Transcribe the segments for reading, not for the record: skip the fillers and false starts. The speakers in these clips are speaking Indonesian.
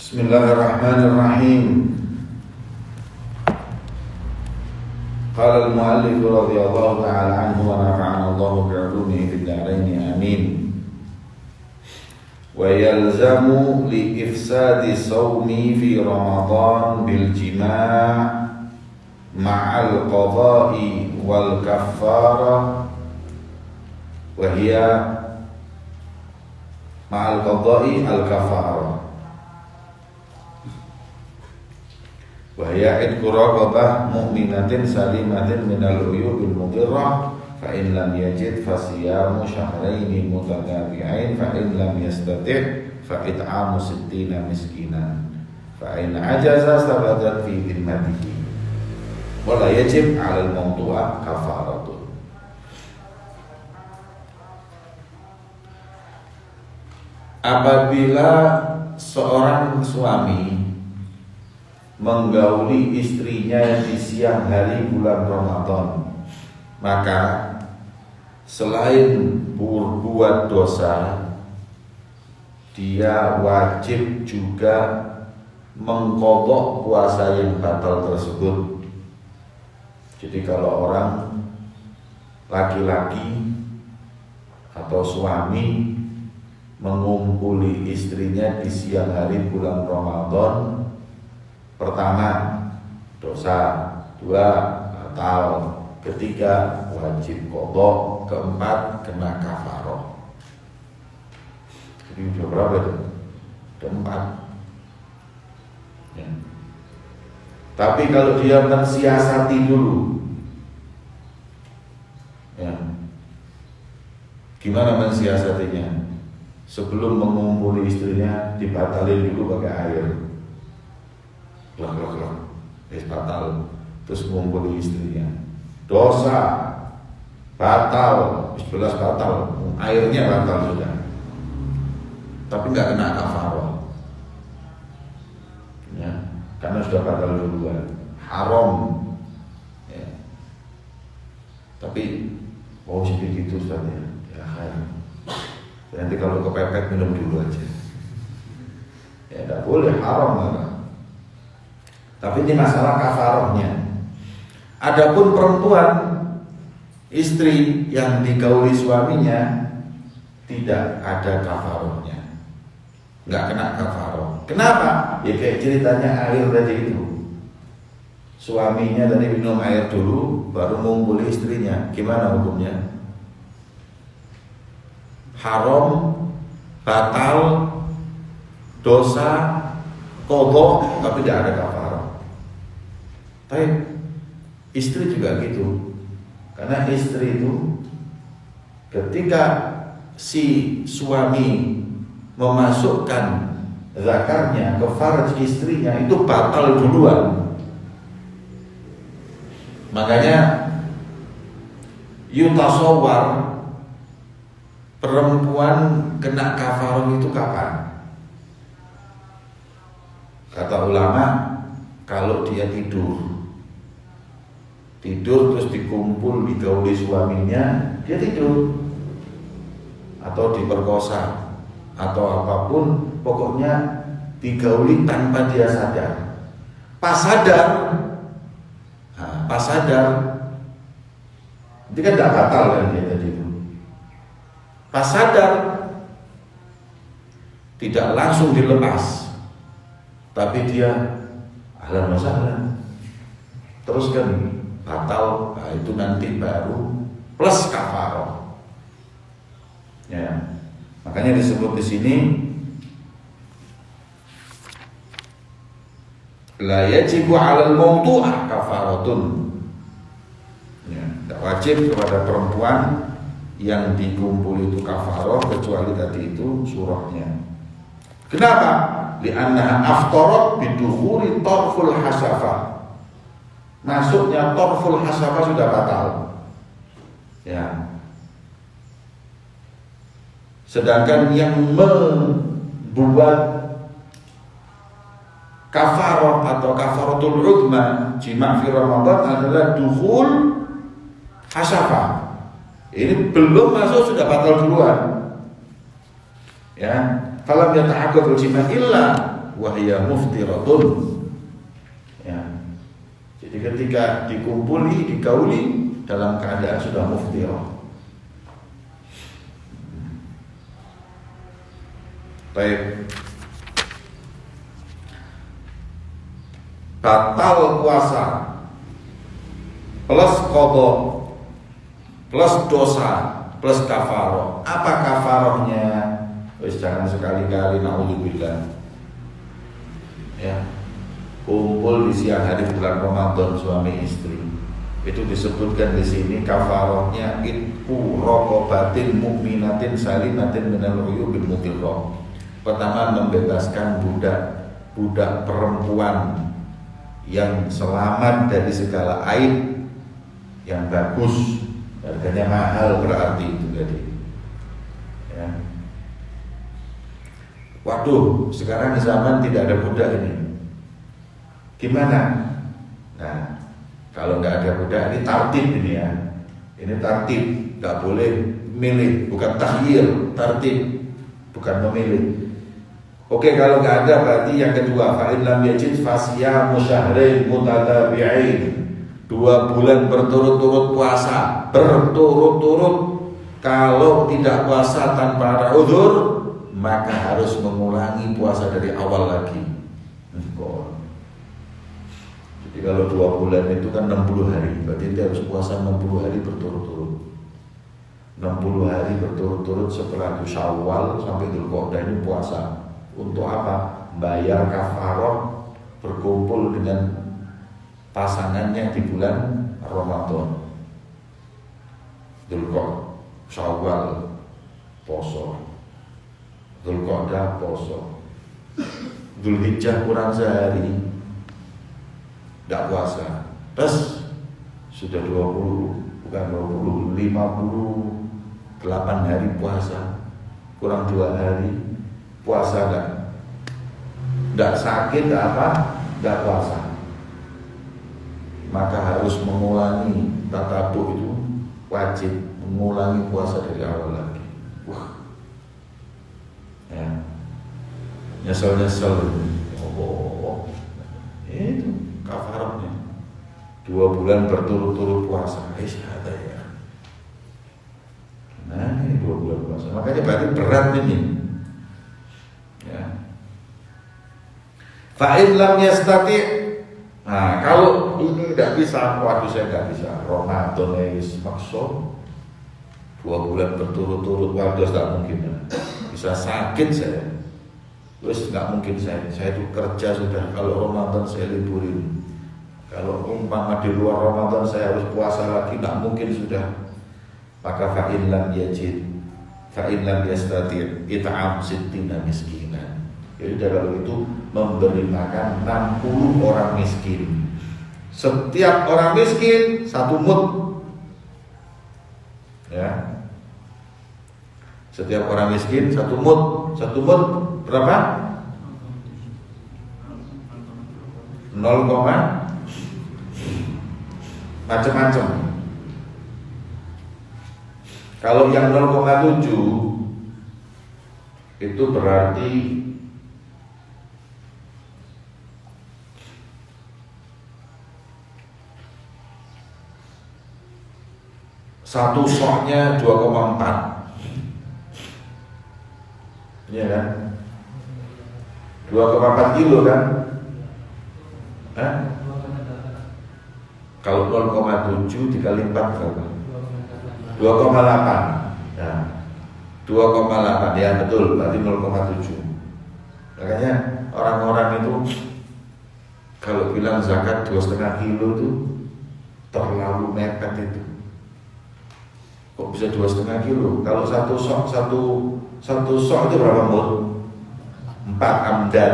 Bismillahirrahmanirrahim. Qala al-muallif radhiyallahu ta'ala anhu wa nafa'ana Allahu bi'ulumihi fid dharain amin. Wa yalzamu li ifsadi sawmi fi Ramadan bil jima' ma'al qada'i wal kaffarah wa hiya ma'al qada'i al kaffarah wa hiya idku raqabah mu'minatin salimatin minal uyubil mudirrah fa in lam yajid fa siyamu syahraini mutatabi'ain fa in lam yastati' fa it'amu sittina miskinan fa in ajaza sabatat fi dhimmatihi wa la yajib 'alal mawdu'a kafaratun. Apabila seorang suami menggauli istrinya di siang hari bulan Ramadan, maka selain berbuat dosa, dia wajib juga mengqadha puasa yang batal tersebut. Jadi kalau orang laki-laki atau suami mengumpuli istrinya di siang hari bulan Ramadan, pertama dosa, dua batal, ketiga wajib qadha, keempat kena kafaroh. Jadi udah berapa itu? Udah 4 ya. Tapi kalau dia mensiasati dulu ya, gimana mensiasatinya? Sebelum mengumpuli istrinya dibatalin dulu pakai air. Glok, batal. Terus mengumpuli istrinya, dosa batal, 11 batal, airnya batal sudah, tapi nggak kena kafaroh ya, karena sudah batal duluan, haram ya. Tapi seperti itu Ustaz ya nanti kalau kepepet minum dulu aja ya, tidak boleh, haram lah. Tapi ini masalah kafarohnya. Adapun perempuan, istri yang digauli suaminya, tidak ada kafarohnya, nggak kena kafaroh. Kenapa? Ya kayak ceritanya air tadi itu. Suaminya tadi minum air dulu, baru mengumpuli istrinya. Gimana hukumnya? Haram, batal, dosa, qadha, tapi tidak ada kafaroh. Tapi istri juga gitu, karena istri itu ketika si suami memasukkan zakarnya ke farj istrinya, itu batal duluan. Makanya yutasawwar perempuan kena kafaroh itu kapan? Kata ulama, kalau dia tidur terus dikumpul digauli suaminya, dia tidur atau diperkosa atau apapun, pokoknya digauli tanpa dia sadar. Pas sadar itu kan tidak batal kan dia tadi itu. Pas sadar tidak langsung dilepas, tapi dia ahlan wa sahlan terus kan batal. Nah, itu nanti baru plus kafaroh ya. Makanya disebut di sini la yajibu 'alal mawdu'ah kafaratun ya, tidak wajib kepada perempuan yang dikumpul itu kafaroh, kecuali tadi itu surahnya. Kenapa? Li'annaha aftarat bidukhuli tarful hasafah. Masuknya tarful hasafah sudah batal ya. Sedangkan yang membuat kafaroh atau kafaratul udma jima' fi Ramadan adalah dukhul hasafah. Ini belum masuk sudah batal duluan ya. Falam yata'aqqadul jima' illa wahya muftiratun. Ya. Jadi ketika digauli dalam keadaan sudah muftirah. Baik. Batal puasa plus qadha plus dosa plus kafaroh. Apa kafarohnya? Wis jangan sekali-kali naudzubillah. Ya. Kumpul di siang hari bulan Ramadan suami istri. Itu disebutkan di sini kafarohnya itqu raqabatin mukminatin salimatin minal uyubil mutirrah. Pertama, membebaskan budak perempuan yang selamat dari segala aib, yang bagus, harganya mahal berarti itu tadi. Ya. Waduh, sekarang zaman tidak ada budak ini. Gimana? Nah, kalau nggak ada budak ini tartib ini ya. Ini tartib, nggak boleh milih, bukan tahyir, tartib, bukan memilih. Oke, kalau nggak ada berarti yang kedua, fa in lam yajid fasyamu syahrain mutatabi'ain. 2 bulan berturut-turut puasa, berturut-turut. Kalau tidak puasa tanpa ada uzur, maka harus mengulangi puasa dari awal lagi. Jadi kalau 2 bulan itu kan 60 hari, berarti dia harus puasa 60 hari berturut-turut. 60 hari berturut-turut setelah itu Syawal sampai Dzulqa'dah ini puasa. Untuk apa? Bayar kafarah, berkumpul dengan pasangannya di bulan Ramadan. Dzulqa'dah, Syawal, poso. Dzulqa'dah, poso. Dzulhijjah kurang sehari, tidak puasa. Terus sudah 20, bukan 20, 58 hari puasa, kurang 2 hari puasa tidak sakit, tidak apa, tidak puasa. Maka harus mengulangi tatabu itu wajib, mengulangi puasa dari awal lagi. Wah, ya, nyesel-nyesel. Oh, itu kafarahnya 2 bulan berturut-turut puasa. Ada ya. Nah, ini 2 bulan puasa. Makanya berarti berat ini. Ya. Fa in lam yastati. Nah, kalau ini tidak bisa, waduh saya tidak bisa. Ramadan wis makso 2 bulan berturut-turut, waduh tidak mungkin. Bisa sakit saya. Wis nggak mungkin saya itu kerja sudah. Kalau Ramadan saya liburin. Kalau umpama di luar Ramadan saya harus puasa lagi, nggak mungkin sudah. Maka fa in lam yajid, fa in lam yastati it'am sittina miskinan. Jadi kalau itu memberi makan 60 orang miskin. Setiap orang miskin 1 mud. Ya. Setiap orang miskin 1 mud. 1 mud berapa? 0, macam-macam. Kalau yang 0,7 itu berarti satu soknya 2,4. Iya kan? 2,4 kilo kan? Kalau 0,7 dikali 4 berapa? 2,8. Ya. 2,8 ya betul, berarti 0,7. Makanya orang-orang itu kalau bilang zakat 2,5 kilo itu terlalu mepet itu. Kok bisa 2,5 kilo? Kalau satu sok itu berapa mud? 4 amdan.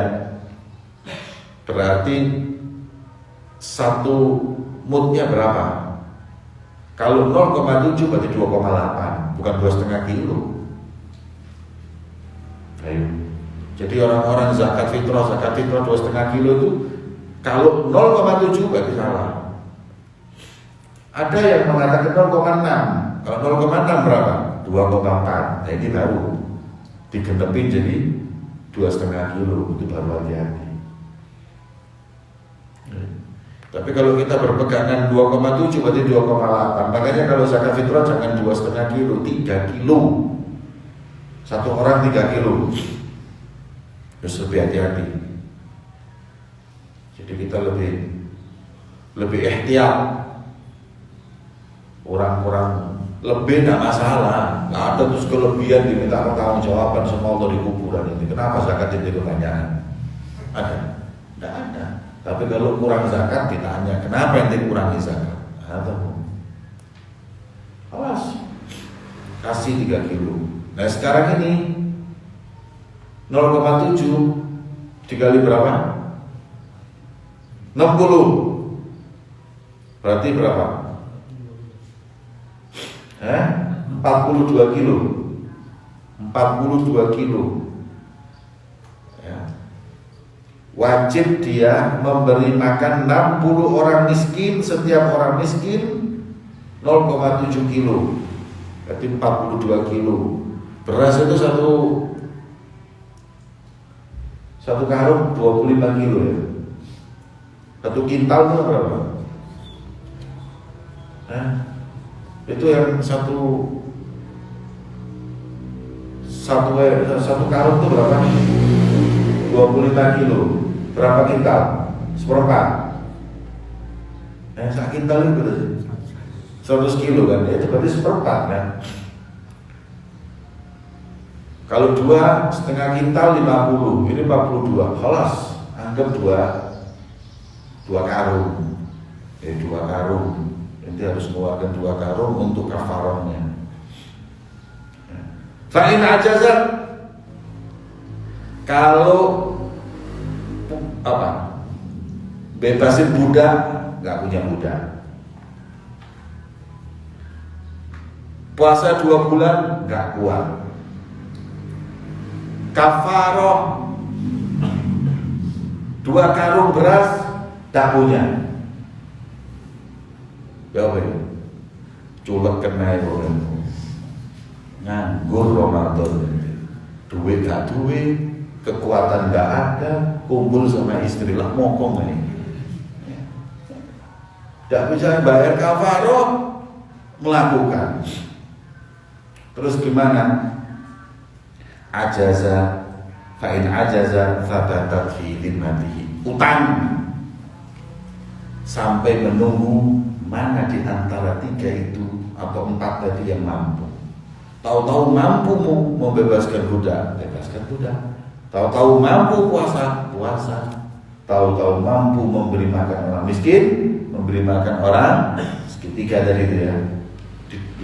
Berarti 1 mudnya berapa? Kalau 0,7 berarti 2,8, bukan 2,5 kilo. Ayo. Jadi orang-orang zakat fitrah 2,5 kilo itu kalau 0,7 berarti salah. Ada yang mengatakan 0,6. Kalau 0,6 berapa? 2,4. Nah, ini baru digenepin jadi 2,5 kilo itu baru hati-hati. Tapi kalau kita berpegangan 2,7 berarti 2,8. Makanya kalau zakat fitrah jangan 2,5 kilo, 3 kilo. Satu orang 3 kilo. Harus lebih hati-hati. Jadi kita lebih ihtiyat. Orang-orang lebih tidak masalah, nggak ada terus kelebihan diminta pertanggungjawaban semua Allah di kuburan ini. Kenapa zakat itu pertanyaan? Ada? Tidak ada. Tapi kalau kurang zakat ditanya, kenapa yang dikurangi zakat? Atau alas, kasih 3 kilo. Nah sekarang ini 0,7 dikali berapa? 60. Berarti berapa? 42 kilo. 42 kilo. Ya. Wajib dia memberi makan 60 orang miskin. Setiap orang miskin 0,7 kilo. Berarti 42 kilo. Beras itu satu karung 25 kilo ya. Satu kintal itu berapa? Itu yang satu karung itu berapa? 25 kilo. Berapa kintal? Seperempat. Sak kintal itu berarti 100 kilo kan? Itu berarti seperempat kan? Kalau 2,5 kintal 50, ini 42. Kelas, anggap 2 karung. 2 karung. Nanti harus mengeluarkan 2 karung untuk kafarahnya. Fa'in ajazat, kalau bebasin budak, nggak punya budak. Puasa 2 bulan nggak kuat. Kafarah 2 karung beras tak punya. Ya apa ini? Culek kena orang nganggur Ramadan, duit gak duit, kekuatan gak ada, kumpul sama istri lah mokong ini. Gak bisa bayar kafarah, melakukan. Terus gimana? Ajaza, fa'in ajaza, fabatat fi dhimmatihi. Utang sampai menunggu mana di antara 3 itu atau 4 tadi yang mampu. Tahu-tahu mampu membebaskan budak, bebaskan budak. Tahu-tahu mampu puasa, puasa. Tahu-tahu mampu memberi makan orang miskin, memberi makan orang miskin. 3 dari itu ya.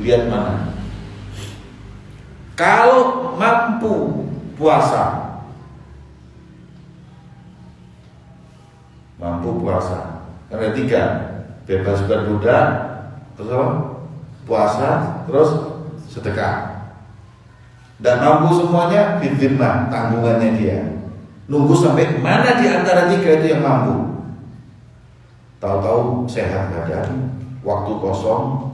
Lihat mana. Kalau mampu puasa, karena 3, bebaskan budak, terus apa? Puasa, terus sedekah. Dan mampu semuanya, bidzimah, tanggungannya dia. Nunggu sampai mana di antara 3 itu yang mampu. Tahu-tahu sehat badan, waktu kosong,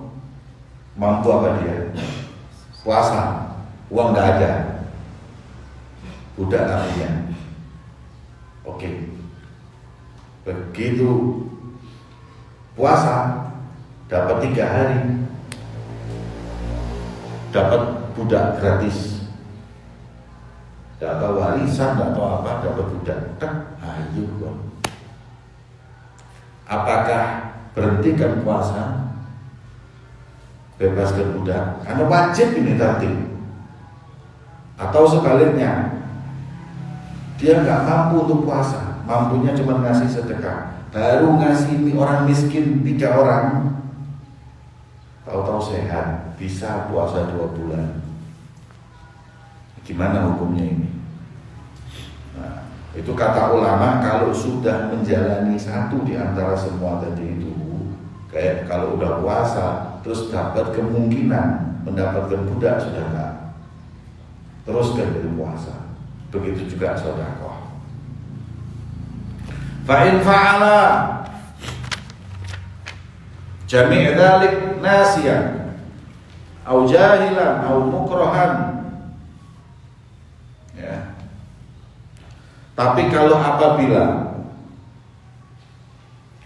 mampu apa dia? Puasa, uang nggak ada, budak namanya. Oke. Begitu puasa dapat 3 hari, dapat budak gratis, tidak tahu warisan, tidak tahu apa, dapat budak. Ayo bang. Apakah berhentikan puasa, bebaskan budak? Karena wajib ini tertib. Atau sebaliknya, dia nggak mampu untuk puasa, mampunya cuma ngasih sedekah, baru ngasih orang miskin 3 orang, tahu-tahu sehat, bisa puasa 2 bulan. Gimana hukumnya ini? Nah, itu kata ulama, kalau sudah menjalani 1 di antara semua tadi itu, kayak kalau udah puasa, terus dapat kemungkinan mendapatkan budak, sudah enggak, teruskan dari puasa. Begitu juga sedekah. Fa in fa'ala jami' dzalik nasiyan au jahilan au mukrahan, ya, Tapi kalau apabila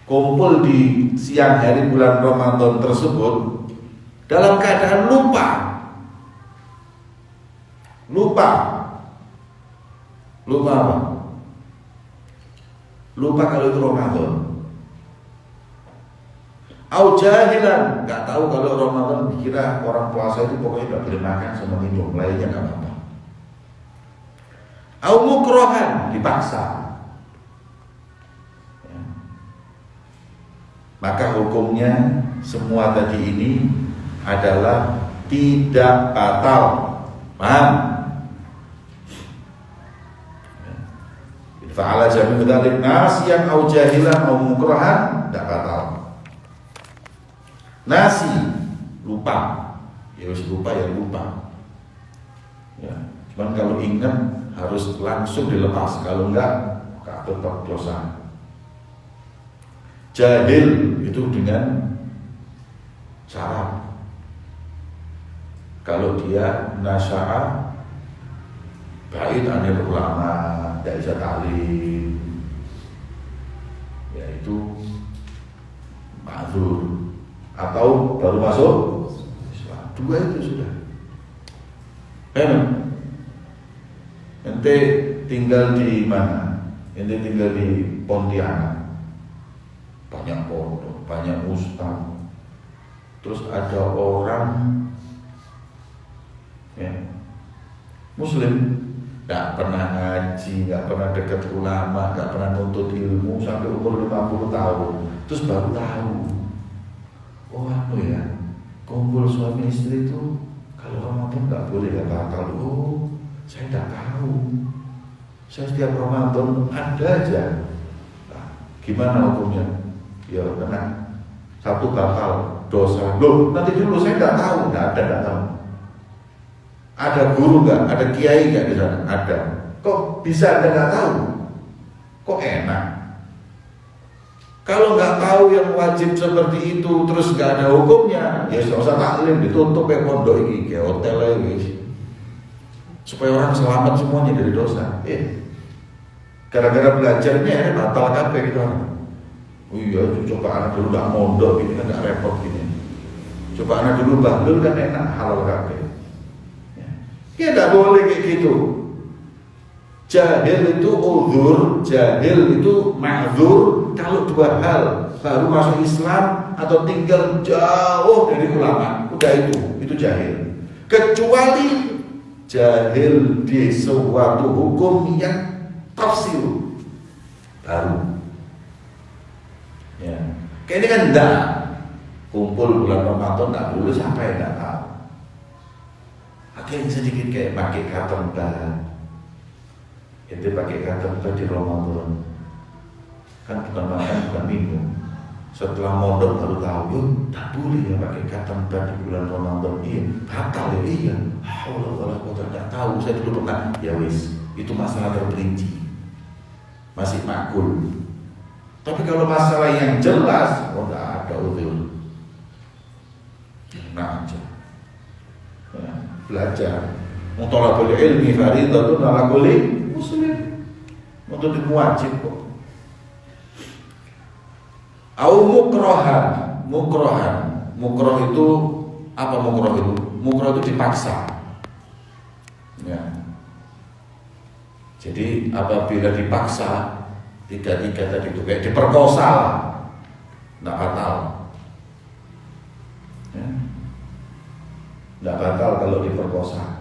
kumpul di siang hari bulan Ramadan tersebut dalam keadaan lupa apa? Lupa kalau itu Ramadan. Au jahilan, nggak tahu kalau Ramadan, dikira orang puasa itu pokoknya nggak boleh makan sama minum, lainnya nggak apa-apa. Au mukrohan, dipaksa. Ya. Maka hukumnya semua tadi ini adalah tidak batal. Paham? Fa'ala jami'u dzalik nasiyan au jahilan au mukrohan, tidak batal. Nasi, lupa, ya lupa ya lupa. Ya, cuman kalau ingat harus langsung dilepas, kalau enggak tetap dosa. Jahil itu dengan syarat. Kalau dia nasya'a ba'id anil ulama, tidak bisa ta'lim, yaitu ma'dzur. Atau baru masuk Islam. Dua itu sudah. Ente tinggal di mana? Ente tinggal di Pontianak. Banyak pondok, banyak ustaz. Terus ada orang Muslim, gak pernah ngaji, gak pernah dekat ulama, gak pernah nuntut ilmu sampai umur 50 tahun. Terus baru tahu, oh kumpul suami istri itu kalau Ramadan nggak boleh, nggak batal. Oh, saya tidak tahu. Saya setiap Ramadan ada aja. Nah, gimana hukumnya? Ya kena satu batal, dosa. Loh, nanti dulu saya nggak tahu, nggak tahu. Ada guru nggak? Ada kiai nggak di sana? Ada. Kok bisa Anda nggak tahu? Kok enak? Kalau nggak tahu yang wajib seperti itu, terus nggak ada hukumnya, ya nggak usah taklim, ditutup ya pondok ini, kayak hotel ini, supaya orang selamat semuanya dari dosa. Gara-gara belajarnya ya batal kabeh gitu. Oh iya, coba anak dulu nggak mondok, ini kan nggak repot gini. Coba anak dulu bandel kan enak, halal kabeh. Ya nggak boleh kayak gitu. Jahil itu uzur, jahil itu ma'dzur kalau dua hal, baru masuk Islam atau tinggal jauh dari ulama, udah itu jahil. Kecuali jahil di suatu hukum yang tafsir baru. Ya, kayak ini kan enggak kumpul bulan Ramadan nggak boleh, siapa yang nggak tahu? Ada yang sedikit kayak pakai kantong ban. Itu pakai kantong di Ramadan kan bukan makan, bukan minum. Setelah mondok baru tahu, yuk tak boleh ya pakai kantong di bulan Ramadan. Iya, batal ya. Iya, Allah tidak tahu, saya dulu pernah. Ya wis, itu masalah terperinci, masih makul. Tapi kalau masalah yang jelas, tidak ada uzur. Nah aja, ya, belajar. Muthalabul ilmi fardhatun 'ala kulli muslim, untuk wajib kok. Au mukrohan, mukroh itu apa? Mukroh itu dipaksa. Ya. Jadi apabila dipaksa, tiga tadi itu kayak diperkosa, nggak batal. Ya. Nggak batal kalau diperkosa.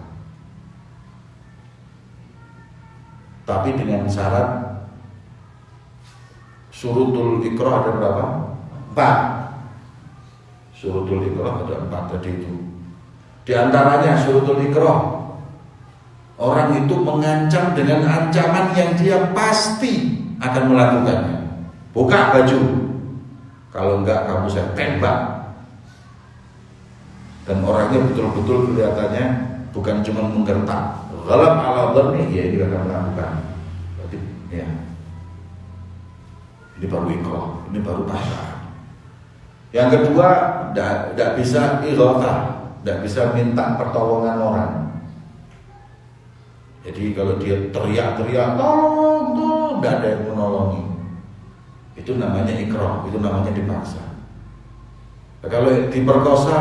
Tapi dengan syarat syurutul ikrah ada berapa? 4. Syurutul ikrah ada 4 tadi itu. Di antaranya syurutul ikrah, orang itu mengancam dengan ancaman yang dia pasti akan melakukannya. Buka baju, kalau enggak kamu saya tembak. Dan orangnya betul-betul kelihatannya bukan cuma menggertak. Ghalab ala dhanni, ya ini akan melakukan. Berarti ya. Ini baru ikrah, ini baru pasrah. Yang kedua, tidak bisa ighatsah, tidak bisa minta pertolongan orang. Jadi kalau dia teriak-teriak, tolong, tolong, nggak ada yang menolongi. Itu namanya ikrah, itu namanya dipaksa. Nah, kalau diperkosa,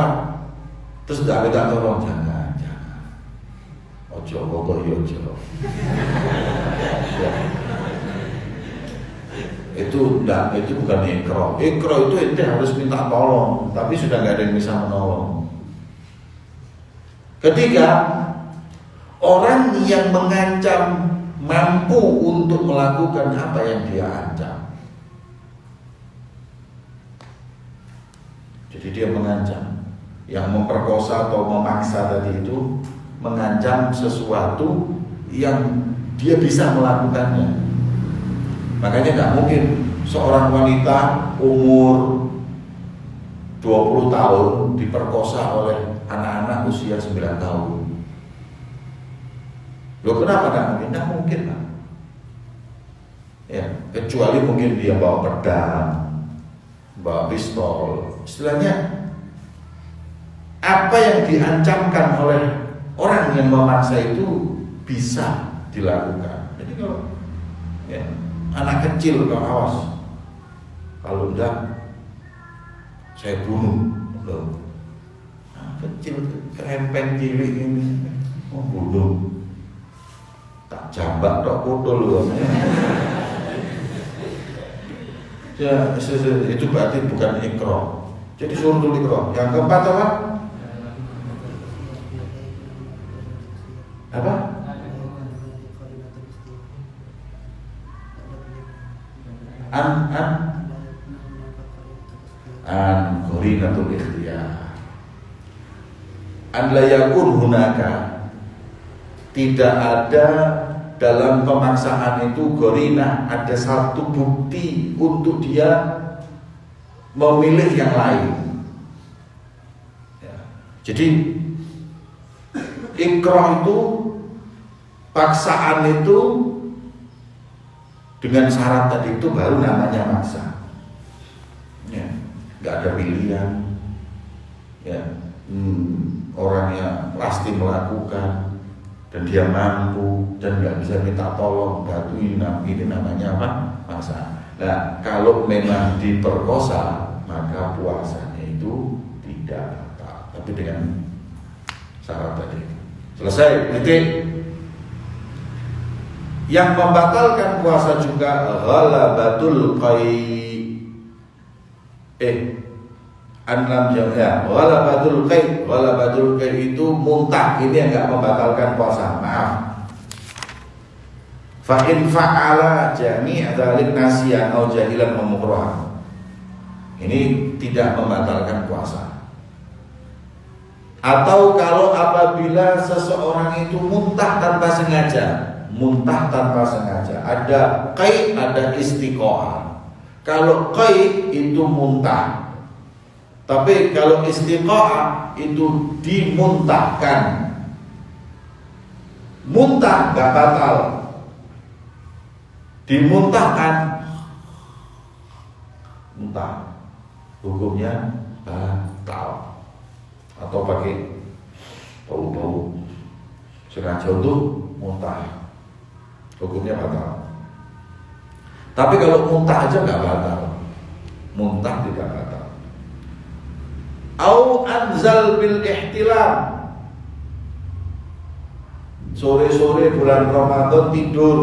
terus nggak minta tolong, jangan. Ojo, pokoknya ojo. Ya. Itu bukan ikrah. Ikrah itu ente harus minta tolong, tapi sudah nggak ada yang bisa menolong. Ketiga, orang yang mengancam mampu untuk melakukan apa yang dia ancam. Jadi dia mengancam, yang memperkosa atau memaksa tadi itu mengancam sesuatu yang dia bisa melakukannya. Makanya tidak mungkin seorang wanita umur 20 tahun diperkosa oleh anak-anak usia 9 tahun. Loh kenapa tidak mungkin? Tidak mungkin lah. Ya, kecuali mungkin dia bawa pedang, bawa pistol. Istilahnya apa yang diancamkan oleh orang yang memaksa itu bisa dilakukan. Jadi kalau ya, anak kecil kalau awas, kalau enggak saya bunuh. Loh, anak kecil kerempeng cilik ini mau bunuh, tak jambak tok putul loh. Ya, itu berarti bukan ikrah. Jadi suruh dulu ikrah. Yang keempat apa? Apa? An qarinatul ikhtiyar. An la yakun hunaka, tidak ada dalam pemaksaan itu qarinah, ada satu bukti untuk dia memilih yang lain. Ya. Jadi ikrah itu, paksaan itu dengan syarat tadi itu baru namanya maksa. Ya, nggak ada pilihan. Ya, orangnya pasti melakukan dan dia mampu dan nggak bisa minta tolong, batu ini namanya apa? Maksa. Nah, kalau memang diperkosa, maka puasanya itu tidak batal, tapi dengan syarat tadi. Selesai, titik. Yang membatalkan puasa juga ghalabatul qai. Anlam ya, ghalabatul qai. Ghalabatul qai itu muntah. Ini yang enggak membatalkan puasa. Maaf. Fa in fa'ala jami' dzalik nasiyan aw jahilan aw mukrahan. Ini tidak membatalkan puasa. Atau kalau apabila seseorang itu muntah tanpa sengaja, ada qai, ada istiqoah. Kalau qai itu muntah, tapi kalau istiqoah itu dimuntahkan. Muntah gak batal, dimuntahkan muntah, hukumnya batal. Atau pakai bau-bau sengaja untuk muntah, hukumnya batal. Tapi kalau muntah aja nggak batal, muntah tidak batal. Au anzal bil ihtilam, sore-sore bulan Ramadan tidur,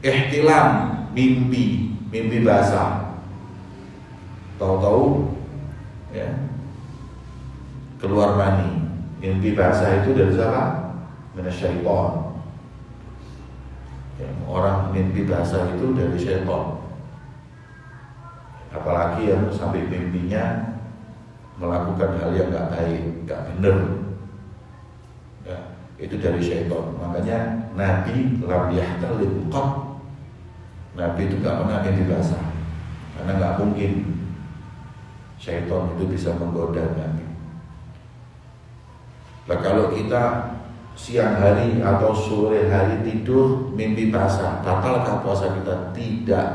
ihtilam, mimpi basah, tahu-tahu ya keluar mani. Mimpi basah itu dari siapa? Minasyaiton. Ya, orang mimpi basah itu dari syaitan. Apalagi yang sampai mimpinya melakukan hal yang gak baik, gak benar, ya, itu dari syaitan. Makanya Nabi lam yahtalim qat. Nabi itu gak pernah mimpi basah, karena gak mungkin syaitan itu bisa menggoda Nabi. Nah, kalau kita siang hari atau sore hari tidur mimpi basah, batalkah puasa kita? Tidak.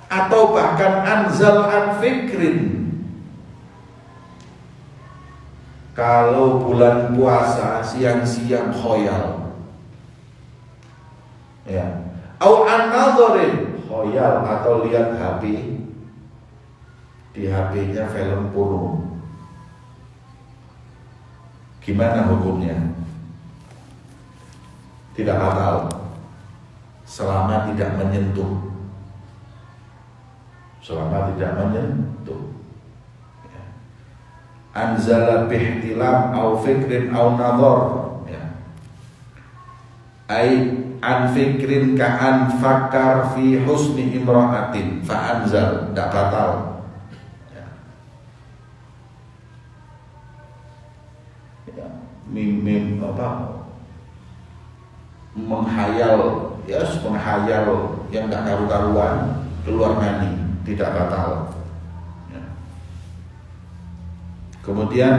Atau bahkan anzal an fikrin, kalau bulan puasa siang-siang khoyal, ya, au an-nadharin khoyal atau lihat HP, di HP-nya film porno, gimana hukumnya? Tidak batal selama tidak menyentuh, ya. Anzala bihtilam au fikrin au nadhar, ya. Ai an fikrin ka an fakar fi husni imra'atin fa anzal, tidak batal, ya. Ya, mim apa, menghayal, ya, menghayal yang tidak karu-karuan keluar mani, tidak batal, ya. Kemudian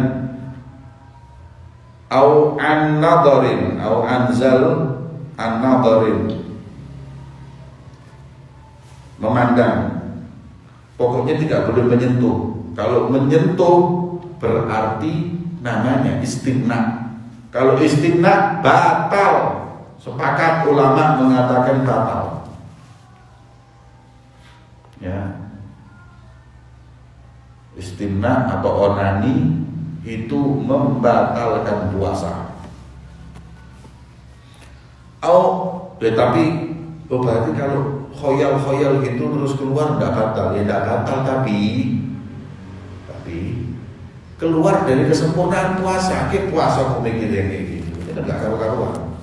au an-nadharin au anzal an-nadharin, memandang, pokoknya tidak boleh menyentuh. Kalau menyentuh berarti namanya istimna. Kalau istimna batal. Sepakat ulama mengatakan batal, ya. Istimna atau onani itu membatalkan puasa. Tapi berarti kalau khoyal gitu terus keluar tidak batal, ya tidak batal, tapi keluar dari kesempurnaan puasa. Puasa kok mikirnya kayak gitu, itu tidak karu-karuan.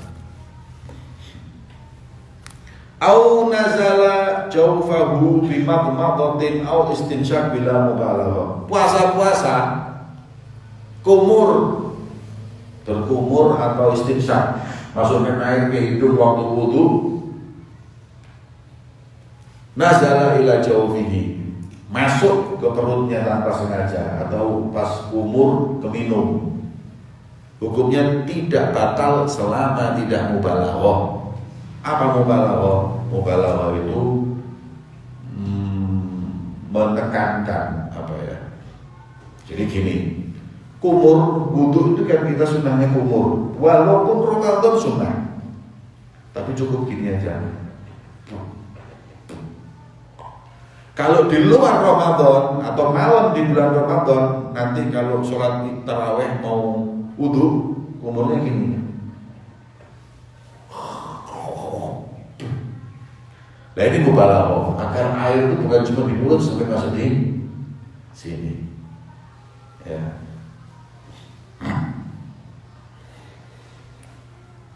Au nazala jawfahu bimadmadatin au istinsyaq bila mubalaghah. Puasa berkumur atau istinsyaq, masukkan air ke hidung waktu wudu. Nazala ila jawfihi, masuk ke perutnya tanpa sengaja atau pas kumur keminum. Hukumnya tidak batal selama tidak mubalaghah. Apa mubalaghah? Mubalaghah itu menekankan apa ya? Jadi gini, kumur wudu itu kan kita sunnahnya kumur, walaupun Ramadan sunnah, tapi cukup gini aja. Kalau di luar Ramadan atau malam di bulan Ramadan, nanti kalau sholat taraweh mau wudu, kumurnya gini. Nah ini mubalaghah, agar air itu bukan cuma di mulut sampai masuk di sini, ya.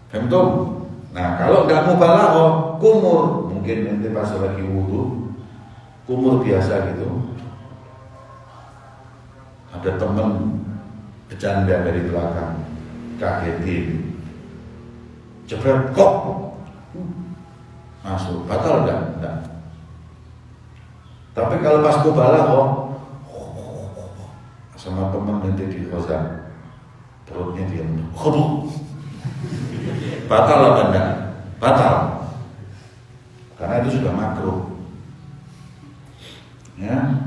Paham? Nah kalau nggak mubalaghah, kumur, mungkin nanti pas lagi wudu, kumur biasa gitu, ada temen bercanda dari belakang, kagetin, jebret kok masuk, batal enggak? Tapi kalau pas mubalaghah sama teman nanti di kosan, perutnya diam, batal apa enggak? Batal, karena itu sudah makruh, ya.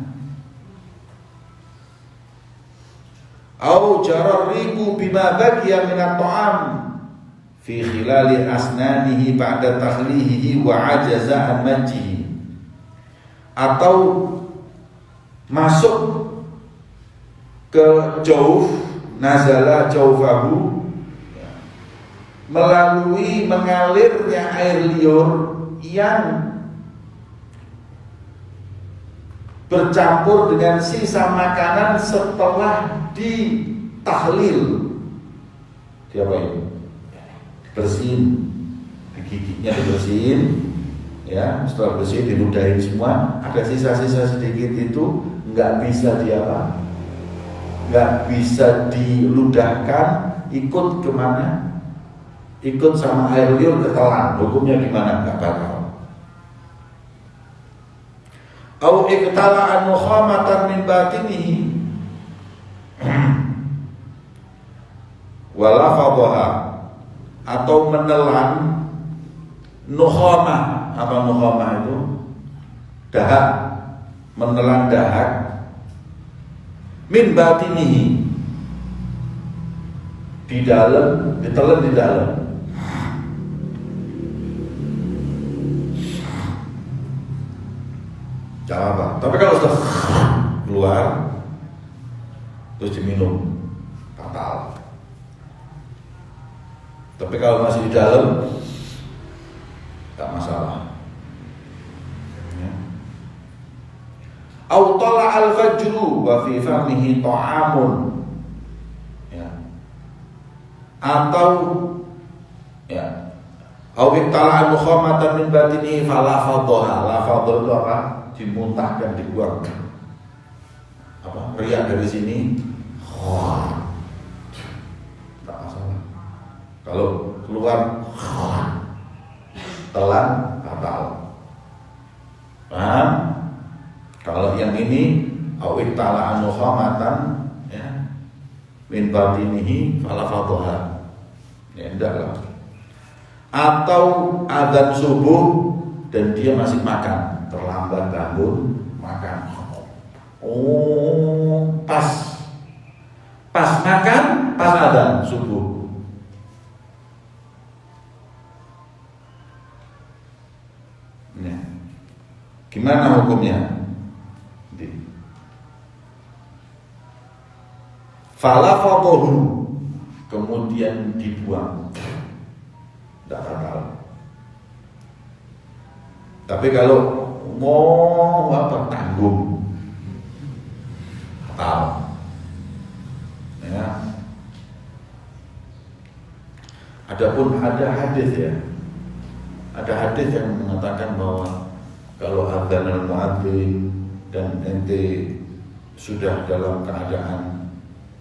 Au jarar riku bima baqiya min at-ta'am fi khilali asnanihi ba'da takhlihihi wa ajaza an majjihi, atau masuk ke jauf, nazala jaufahu, melalui mengalirnya air liur yang bercampur dengan sisa makanan setelah ditahlil. Diapain? Bersihin, giginya dibersihin, ya. Setelah bersih diludahin semua, ada sisa-sisa sedikit itu nggak bisa nggak bisa diludahkan, ikut kemana? Ikut sama air liur ke telan. Hukumnya gimana? Nggak batal. Au iqtala an mukhamatan min batinihi wala fadhaha, atau menelan nukhamah. Apa nukhamah itu? Dahak, menelan dahak min batinihi, di dalam, ditelan di dalam. Jangan apa. Tapi kalau sudah keluar terus diminum, fatal. Tapi kalau masih di dalam, tak masalah. Au tala al-fajru wa fi famihi ta'amun. Ya. Atau ya. Au iktala al-mukhamatan min batinihi fala fadhaha. La fadha itu apa? Dimuntahkan, dibuang. Apa? Riak dari sini. Tak masalah. Kalau keluar telan fatal. Paham? Kalau yang ini awit tala'an mukhamatan ya min batinihi fala fadhaha. Ya endaklah. Atau adzan subuh dan dia masih makan, terlambat bangun makan. Oh, pas makan, pas adzan subuh. Ya. Gimana hukumnya? Fala fadhahu, kemudian dibuang, tidak fatal. Tapi kalau mau apa tanggung, fatal. Ya. Adapun ada hadis ya, ada hadis yang mengatakan bahwa kalau adzan al-muadzin dan ente sudah dalam keadaan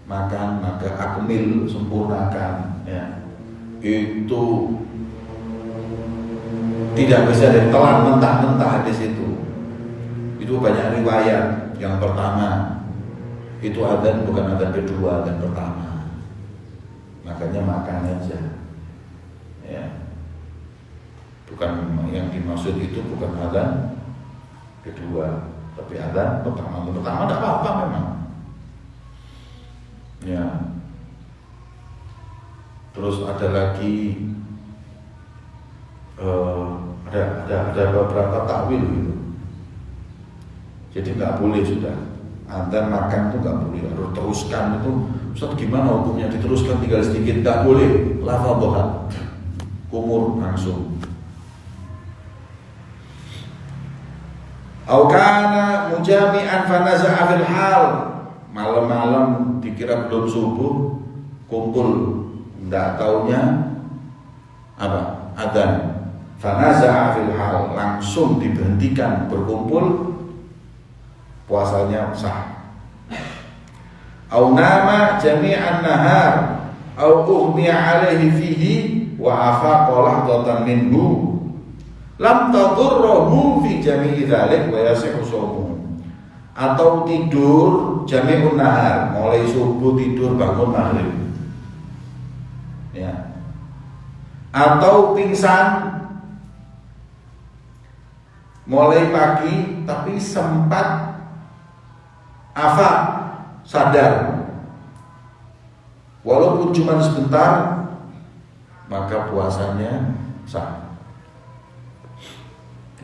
makan, maka akmil, sempurnakan ya. Itu tidak bisa ditelan mentah-mentah hadis itu. Itu banyak riwayat. Yang pertama itu adzan bukan adzan kedua, adzan pertama. Makanya makan aja ya. Bukan yang dimaksud itu bukan adzan kedua, tapi adzan pertama. Pertama tidak apa-apa memang. Ya. Terus ada lagi ada beberapa takwil gitu. Jadi nggak boleh sudah. Adzan makan itu nggak boleh. Harus teruskan itu. Ustaz gimana hukumnya diteruskan tinggal sedikit? Nggak boleh. Lafadhaha. Kumur langsung. Au kana mujami'an fa naza'a fil hal. Malam-malam dikira belum subuh, kumpul, enggak taunya apa? Adzan. Fanaza'a fil hal, langsung diberhentikan berkumpul, puasanya sah. Au nama jami'an nahar, au ughmiya alaihi fihi wa afaqa lahdatan minhu, lam tadurruhu fi jami'i dzalik wa yasihu shaumuhu. Atau tidur jami'un nahar, mulai subuh tidur bangun maghrib ya. Atau pingsan mulai pagi tapi sempat afaq, sadar walaupun cuma sebentar, maka puasanya sah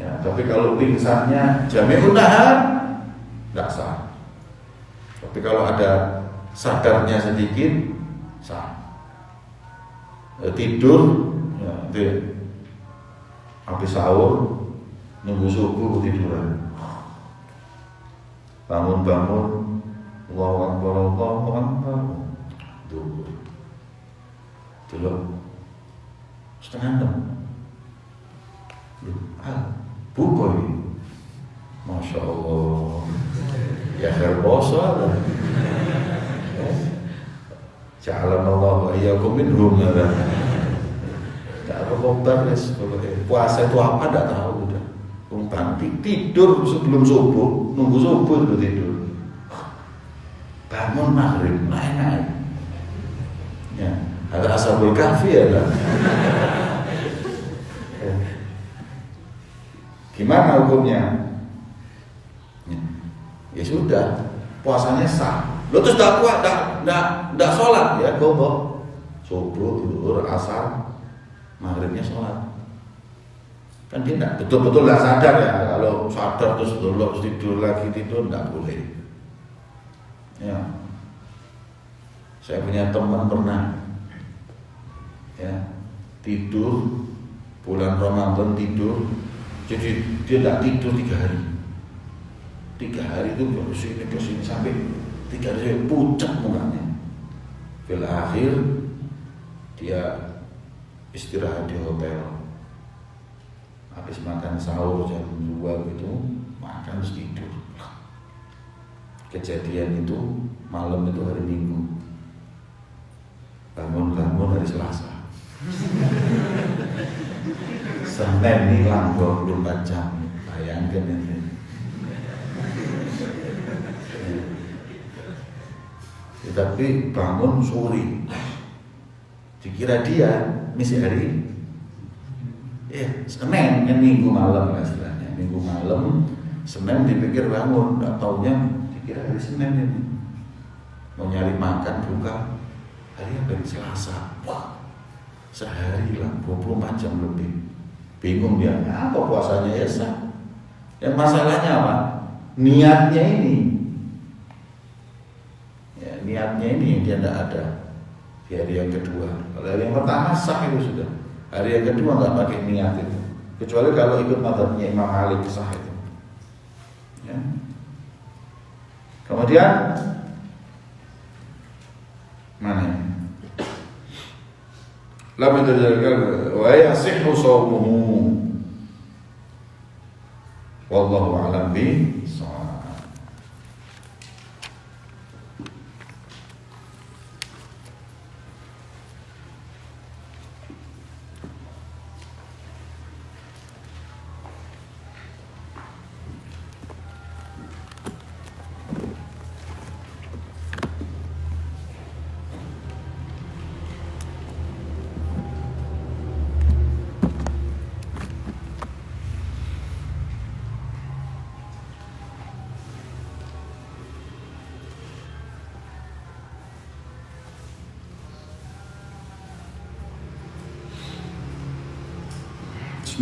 ya. Tapi kalau pingsannya jami'un nahar tidak sah. Tapi kalau ada sadarnya sedikit sah. Tidur ya, habis sahur nunggu subuh tiduran. Bangun-bangun Allahu Akbar, Allahu Akbar. Dulu setengah 6. Buka ini. Masya Allah. Ya herbosa lah. Ja'alanallahu ayyakum minhum. Enggak apa kobar guys. Puasa itu apa enggak tahu udah. Umpang tidur sebelum subuh, nunggu subuh itu tidur. Bangun maghrib, naik. Ya, ada ashabul kahfi ya lah. Gimana hukumnya? Ya sudah, puasanya sah. Lo terus tidak kuat, tidak sholat ya, gombok. subuh, zuhur, asar, maghribnya sholat. Kan dia tidak betul-betul nggak sadar ya. Kalau sadar terus tidur lagi tidur nggak boleh. Ya, saya punya teman pernah ya tidur bulan Ramadan tidur, jadi dia tidak tidur 3 hari. 3 hari itu ke sini sampai 3 hari pucat mukanya. Bil akhir dia istirahat di hotel. Habis makan sahur jam 2 gitu, makan terus tidur. Kejadian itu malam itu hari Minggu. Bangun hari Selasa. Senin hilang 24 jam. Bayangkan itu. Tapi bangun sore. Dikira dia misi hari Senin kan Minggu malam lah istilahnya. Minggu malam, Senin dipikir bangun, enggak taunya dikira hari Senin ini. Mau nyari makan buka hari apa? Hari Selasa. Wah, sehari lah 24 jam lebih. Bingung dia, apa puasanya ya sah? Dan masalahnya apa? Niatnya ini. Ya, niatnya ini dia tidak ada di hari yang kedua. Kalau hari yang pertama sah itu sudah. Hari yang kedua nggak pakai niat itu. Kecuali kalau ikut mazhabnya Imam Malik sah itu. Ya. Kemudian mana? Lam yatajakkal wa yasihhu shawmuhu. Wallahu a'lam bishawab.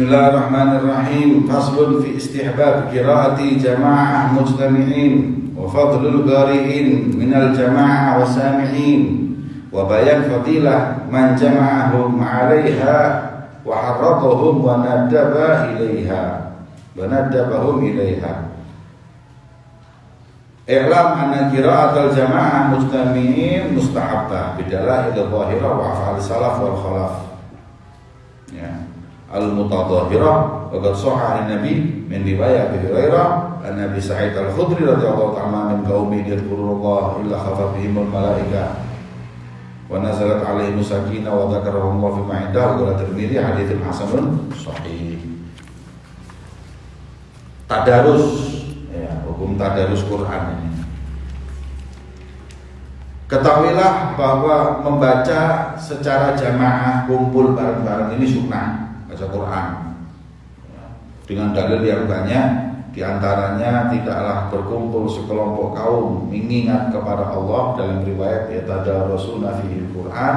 Bismillahirrahmanirrahim. Faslun fi istihbab qiraati jama'ah mujtami'in wa fadlul qari'in minal jama'ah wa sami'in wa bayan fadilah man jama'ahum 'alaiha wa harradhum wa nadaba ilaiha wa nadabahum ilaiha. I'lam anna qira'atul jama'ah mujtami'in mustahabbah bidalail dhahirah wa af'al salaf wal khalaf. Ya. Al-mutadhahirah wa qad sahha an-nabi min riwayat Abi Hurairah an-Nabi Sa'id al-Khudri radhiyallahu ta'ala min qaumi yadhkurullah illa khafa bihimul malaika wa nazalat 'alaihim sakinah wa dzakarahum fi ma'indah wa Tirmidzi haditsun hasanun sahih. Tadarus ya, hukum tadarus Quran ini. Ketahuilah bahwa membaca secara jamaah kumpul bareng-bareng ini sunnah. Baca Quran dengan dalil yang banyak, diantaranya tidaklah berkumpul sekelompok kaum mengingat kepada Allah dalam riwayat yatadarasuna fil Quran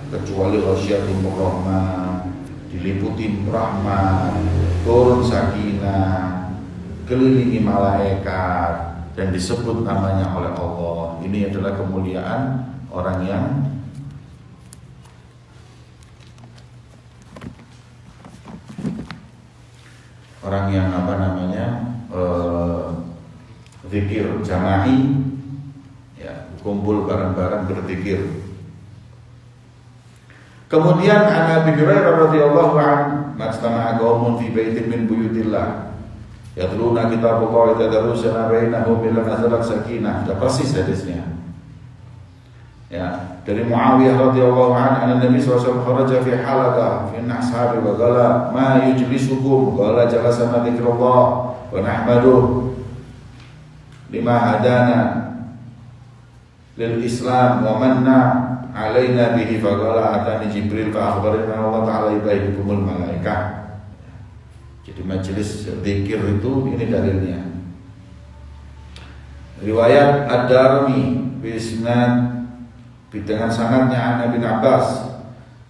kecuali ghasyiatum rahmah, diliputi rahmat, turun sakinah, kelilingi malaikat dan disebut namanya oleh Allah. Ini adalah kemuliaan orang yang zikir jama'i ya, kumpul bareng-bareng berzikir. Kemudian Abi Hurairah radhiyallahu anhu majtama'a qaumun fi baitin min buyutillah yatluna kitabullah wa yatadarusuna bainahum illa nazalat sakinah. Sudah persis hadisnya. Ya, dari Muawiyah radhiyallahu anhu anna Nabi sallallahu alaihi wasallam kharaja fi halaqah fi ashabi wa qala ma yujlisukum qala jalasana dzikrullah wa nahmaduh lima hadana lil Islam wa manna alaina bihi fa qala atani Jibril fa akhbarana Allah ta'ala ibaikumul malaikah. Jadi majelis zikir itu ini dalilnya. Riwayat Ad-Darimi bi isnad dengan sanadnya An bin Abbas